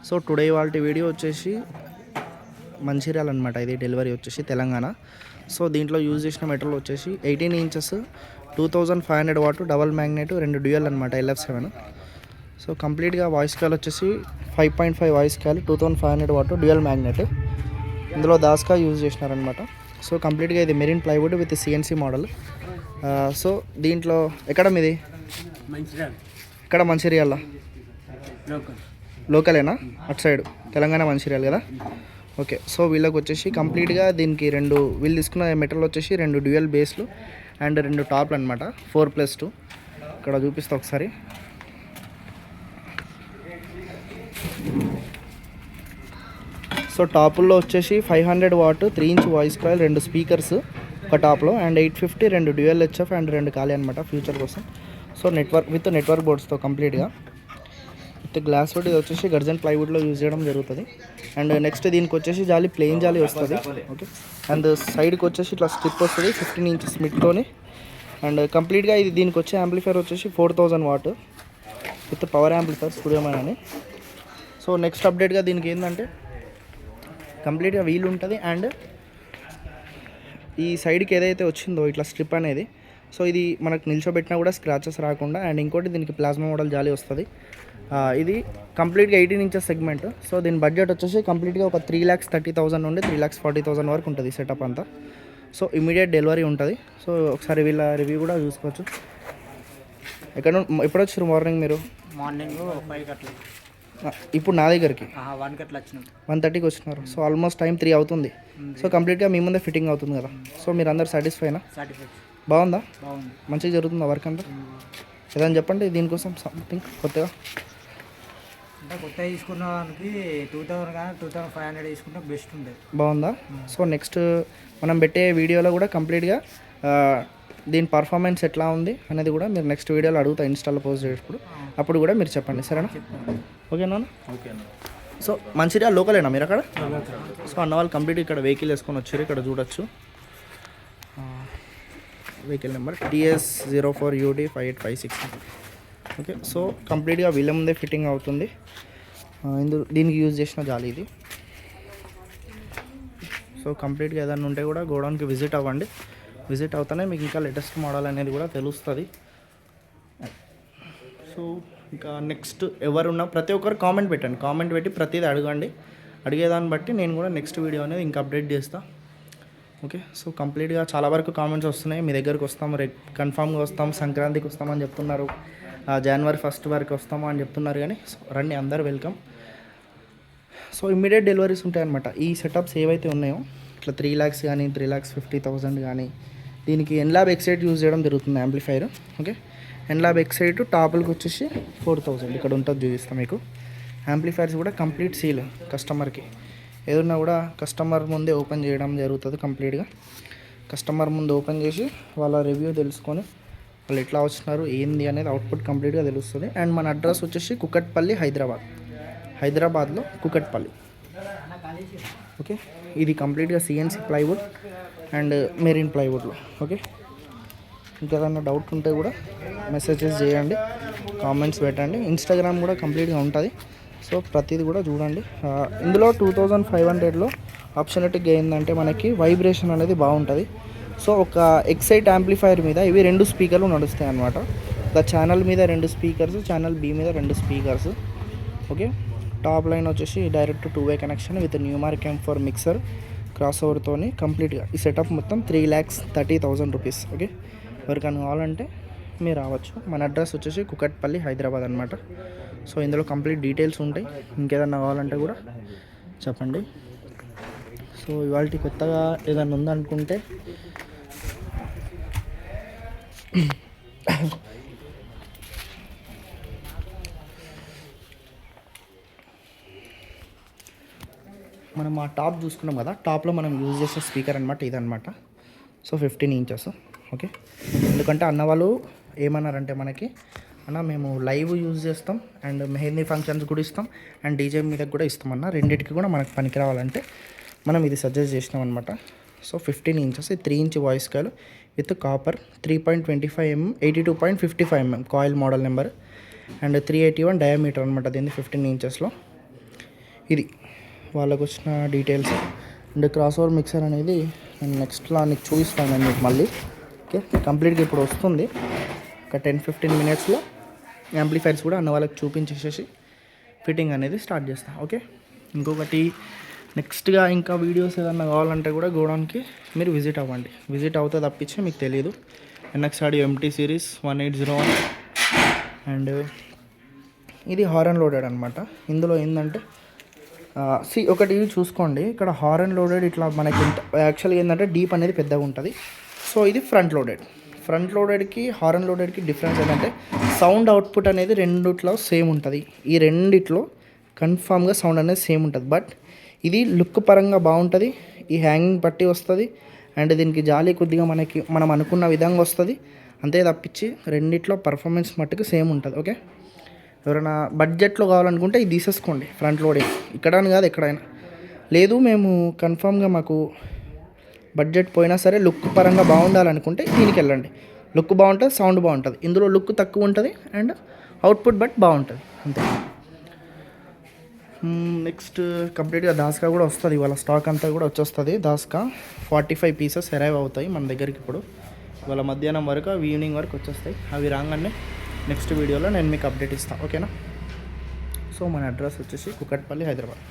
So today వాళ్ళ video వచ్చేసి మంచిర్యాల అనమాట. ఇది డెలివరీ వచ్చేసి తెలంగాణ. సో దీంట్లో యూజ్ చేసిన మెటీరియల్ వచ్చేసి 18 inches 2500 watt double magnet 2 dual అనమాట LF7. సో కంప్లీట్గా వాయిస్ కాల్ వచ్చేసి 5.5 voice coil 2500 watt dual magnet. ఇందులో దాస్కా యూజ్ చేసినారనమాట. సో కంప్లీట్గా ఇది marine plywood with CNC model. So దీంట్లో ఎక్కడ మీది? ఇక్కడ మంచిర్యాల లోకలేనా? అటు సైడ్ తెలంగాణ మంచిర్యాల కదా. ఓకే. సో వీళ్ళకి వచ్చేసి కంప్లీట్గా దీనికి వీళ్ళు తీసుకున్న మెటీరియల్ వచ్చేసి 2 డ్యూయల్ బేస్లు అండ్ 2 టాప్లు అనమాట. 4+2 ఇక్కడ చూపిస్తా ఒకసారి. సో టాపుల్లో వచ్చేసి 500 what 3 inch voice coil, 2 speakers ఒక టాప్లో అండ్ 850 2 డ్యూయల్ HF అండ్ 2 ఖాళీ అనమాట ఫ్యూచర్ కోసం. సో నెట్వర్క్ బోర్డ్స్తో కంప్లీట్గా విత్ గ్లాస్ వుడ్. ఇది వచ్చేసి గర్జన్ ప్లైవుడ్లో యూజ్ చేయడం జరుగుతుంది. అండ్ నెక్స్ట్ దీనికి వచ్చేసి జాలి ప్లెయిన్ జాలి వస్తుంది. ఓకే. అండ్ సైడ్కి వచ్చేసి ఇట్లా స్ట్రిప్ వస్తుంది 15 ఇంచెస్ మిడ్తోని. అండ్ కంప్లీట్గా ఇది దీనికి వచ్చే యాంప్లిఫైర్ వచ్చేసి 4000 వాట్ విత్ పవర్ యాంప్లిఫైర్ స్టూడియోమన్ అని. సో నెక్స్ట్ అప్డేట్గా దీనికి ఏంటంటే కంప్లీట్గా వీల్ ఉంటుంది. అండ్ ఈ సైడ్కి ఏదైతే వచ్చిందో ఇట్లా స్ట్రిప్ అనేది, సో ఇది మనకు నిల్చోబెట్టినా కూడా స్క్రాచెస్ రాకుండా. అండ్ ఇంకోటి దీనికి ప్లాస్మా మోడల్ జాలి వస్తుంది. ఇది కంప్లీట్గా 18 ఇంచెస్ సెగ్మెంట్. సో దీని బడ్జెట్ వచ్చేసి కంప్లీట్గా ఒక 3,30,000 నుండి 3,40,000 వరకు ఉంటుంది సెటప్ అంతా. సో ఇమీడియట్ డెలివరీ ఉంటుంది. సో ఒకసారి వీళ్ళ రివ్యూ కూడా చూసుకోవచ్చు. ఎప్పుడు వచ్చారు మార్నింగ్ మీరు? మార్నింగ్ 5 అట్లా. ఇప్పుడు నా దగ్గరికి 1 అట్లా వచ్చినాం. 1:30కి వచ్చినారు. సో ఆల్మోస్ట్ టైం 3 అవుతుంది. సో కంప్లీట్గా మీ ముందే ఫిట్టింగ్ అవుతుంది కదా. సో మీరు అందరు సాటిస్ఫైనా? బాగుందా? బాగుంది. మంచిగా జరుగుతుందా వర్క్ అంతా? ఏదని చెప్పండి దీనికోసం సంథింగ్ కొత్తగా. అంటే కొత్తగా తీసుకున్న దానికి 2000 కానీ 2500 తీసుకుంటే బెస్ట్ ఉంటుంది. బాగుందా? సో నెక్స్ట్ మనం పెట్టే వీడియోలో కూడా కంప్లీట్గా దీని పర్ఫార్మెన్స్ ఎట్లా ఉంది అనేది కూడా మీరు నెక్స్ట్ వీడియోలో అడుగుతా ఇన్స్టాలో పోస్ట్ చేసేటప్పుడు. అప్పుడు కూడా మీరు చెప్పండి, సరేనా? ఓకేనా? ఓకే. సో మంచిర్యాల లోకలేనా మీరు అక్కడ? సో అన్న వాళ్ళు కంప్లీట్ ఇక్కడ వెహికల్ వేసుకొని వచ్చారు. ఇక్కడ చూడొచ్చు vehicle number TS04UD 5856. Okay. So కంప్లీట్గా వీళ్ళ ముందే ఫిట్టింగ్ అవుతుంది. దీనికి యూజ్ చేసిన జాలి ఇది. సో కంప్లీట్గా ఏదైనా ఉంటే కూడా గోడౌన్కి విజిట్ అవ్వండి. విజిట్ అవుతానే మీకు ఇంకా లేటెస్ట్ మోడల్ అనేది కూడా తెలుస్తుంది. సో ఇంకా నెక్స్ట్ ఎవరున్నా ప్రతి ఒక్కరు కామెంట్ పెట్టండి. కామెంట్ పెట్టి ప్రతిదీ అడగండి. అడిగేదాన్ని బట్టి నేను కూడా నెక్స్ట్ వీడియో అనేది ఇంకా అప్డేట్ చేస్తాను. ఓకే. సో కంప్లీట్గా చాలా వరకు కామెంట్స్ వస్తున్నాయి. మీ దగ్గరికి వస్తాం, కన్ఫామ్గా వస్తాం, సంక్రాంతికి వస్తామని చెప్తున్నారు, January 1st వరకు వస్తాము అని చెప్తున్నారు. కానీ రండి, అందరు వెల్కమ్. సో ఇమ్మీడియట్ డెలివరీస్ ఉంటాయన్నమాట. ఈ సెటప్స్ ఏవైతే ఉన్నాయో ఇట్లా 3 lakhs కానీ 3,50,000 కానీ దీనికి ఎన్లాబ్ ఎక్సైట్ యూజ్ చేయడం జరుగుతుంది యాంప్లిఫైర్. ఓకే. ఎన్లాబ్ ఎక్సైట్ టాపులకు వచ్చేసి 4,000 ఇక్కడ ఉంటుంది, చూపిస్తాం మీకు. యాంప్లిఫైర్స్ కూడా కంప్లీట్ సీల్. కస్టమర్కి ఏదన్నా కూడా కస్టమర్ ముందే ఓపెన్ చేయడం జరుగుతుంది. కంప్లీట్గా కస్టమర్ ముందు ఓపెన్ చేసి వాళ్ళ రివ్యూ తెలుసుకొని వాళ్ళు ఎట్లా వచ్చినారు ఏంది అనేది అవుట్పుట్ కంప్లీట్గా తెలుస్తుంది. అండ్ మన అడ్రస్ వచ్చేసి కుకట్పల్లి, హైదరాబాద్లో కుకట్పల్లి. ఓకే. ఇది కంప్లీట్గా CNC ప్లైవుడ్ అండ్ మెరిన్ ప్లైవుడ్లో. ఓకే. ఇంకేదన్నా డౌట్ ఉంటే కూడా మెసేజెస్ చేయండి, కామెంట్స్ పెట్టండి. ఇన్స్టాగ్రామ్ కూడా కంప్లీట్గా ఉంటుంది. సో ప్రతిదీ కూడా చూడండి. ఇందులో 2500లో ఆప్షనలిటీగా ఏంటంటే మనకి వైబ్రేషన్ అనేది బాగుంటుంది. సో ఒక ఎక్సైట్ యాంప్లిఫైర్ మీద ఇవి 2 స్పీకర్లు నడుస్తాయి అన్నమాట. ఒక ఛానల్ మీద 2 స్పీకర్స్, ఛానల్ B మీద 2 స్పీకర్స్. ఓకే. టాప్ లైన్ వచ్చేసి direct 2-way connection with Numark M4 mixer cross ఓవర్తోని కంప్లీట్గా ఈ సెటప్ మొత్తం 3,30,000 రూపీస్. ఓకే. ఎవరికైనా కావాలంటే మీరు రావచ్చు. మన అడ్రస్ వచ్చేసి కుకట్పల్లి, హైదరాబాద్ అనమాట. సో ఇందులో కంప్లీట్ డీటెయిల్స్ ఉంటాయి. ఇంకేదన్నా కావాలంటే కూడా చెప్పండి. సో ఇవాళ కొత్తగా ఏదైనా ఉందనుకుంటే మనం ఆ టాప్ చూసుకున్నాం కదా, టాప్లో మనం యూజ్ చేసే స్పీకర్ అనమాట ఇదనమాట. So 15 inches. ఓకే. ఎందుకంటే అన్న వాళ్ళు ఏమన్నారంటే మనకి, అన్న మేము లైవ్ యూజ్ చేస్తాం అండ్ మెహందీ ఫంక్షన్స్ కూడా ఇస్తాం అండ్ DJ మీద కూడా ఇస్తామన్న, రెండింటికి కూడా మనకు పనికి రావాలంటే మనం ఇది సజెస్ట్ చేసినాం అనమాట. So 15 inches 3 inch voice coil with copper 3.25 mm 82.55 mm coil model number and 381 diameter అనమాట దీన్ని 15 ఇంచెస్లో. ఇది వాళ్ళకు వచ్చిన details. And cross over mixer అనేది నేను నెక్స్ట్లో నీకు చూపిస్తాను నేను మీకు మళ్ళీ. ఓకే, కంప్లీట్గా ఇప్పుడు వస్తుంది. ఒక 10-15 మినిట్స్లో యాంప్లిఫైర్స్ కూడా అన్న వాళ్ళకి చూపించేసేసి ఫిట్టింగ్ అనేది స్టార్ట్ చేస్తాను. ఓకే, ఇంకొకటి నెక్స్ట్గా ఇంకా వీడియోస్ ఏదన్నా కావాలంటే కూడా గోడౌన్కి మీరు విజిట్ అవ్వండి. విజిట్ అవుతే తప్పించి మీకు తెలియదు. NX audio MT series 1801 and ఇది హారన్ లోడెడ్ అనమాట. ఇందులో ఏంటంటే ఒకటి చూసుకోండి, ఇక్కడ హారన్ లోడెడ్ ఇట్లా మనకి యాక్చువల్గా ఏంటంటే డీప్ అనేది పెద్దగా ఉంటుంది. సో ఇది ఫ్రంట్ లోడెడ్. ఫ్రంట్ లోడెడ్కి హారన్ లోడెడ్కి డిఫరెన్స్ ఏంటంటే సౌండ్ అవుట్పుట్ అనేది రెండిట్లో సేమ్ ఉంటుంది. ఈ రెండిట్లో కన్ఫామ్గా సౌండ్ అనేది సేమ్ ఉంటుంది. బట్ ఇది లుక్ పరంగా బాగుంటుంది, ఈ హ్యాంగింగ్ పట్టి వస్తుంది అండ్ దీనికి జాలి కొద్దిగా మనం అనుకున్న విధంగా వస్తుంది. అంతే తప్పించి రెండిట్లో పర్ఫార్మెన్స్ మట్టుకు సేమ్ ఉంటుంది. ఓకే, ఎవరైనా బడ్జెట్లో కావాలనుకుంటే ఇది తీసేసుకోండి ఫ్రంట్ లోడింగ్. ఇక్కడ అని కాదు ఎక్కడైనా. లేదు మేము కన్ఫామ్గా మాకు బడ్జెట్ పోయినా సరే లుక్ పరంగా బాగుండాలనుకుంటే దీనికి వెళ్ళండి. లుక్ బాగుంటుంది, సౌండ్ బాగుంటుంది. ఇందులో లుక్ తక్కువ ఉంటుంది అండ్ అవుట్పుట్ బట్ బాగుంటుంది అంతే. నెక్స్ట్ కంప్లీట్గా దాస్కా కూడా వస్తుంది. ఇవాళ స్టాక్ అంతా కూడా వచ్చేస్తుంది. దాస్కా 45 పీసెస్ అరైవ్ అవుతాయి మన దగ్గరికి ఇప్పుడు. ఇవాళ మధ్యాహ్నం వరకు ఈవినింగ్ వరకు వచ్చేస్తాయి. అవి రాగానే నెక్స్ట్ వీడియోలో నేను మీకు అప్డేట్ ఇస్తాను. ఓకేనా? సో మన అడ్రస్ వచ్చేసి కుకట్పల్లి, హైదరాబాద్.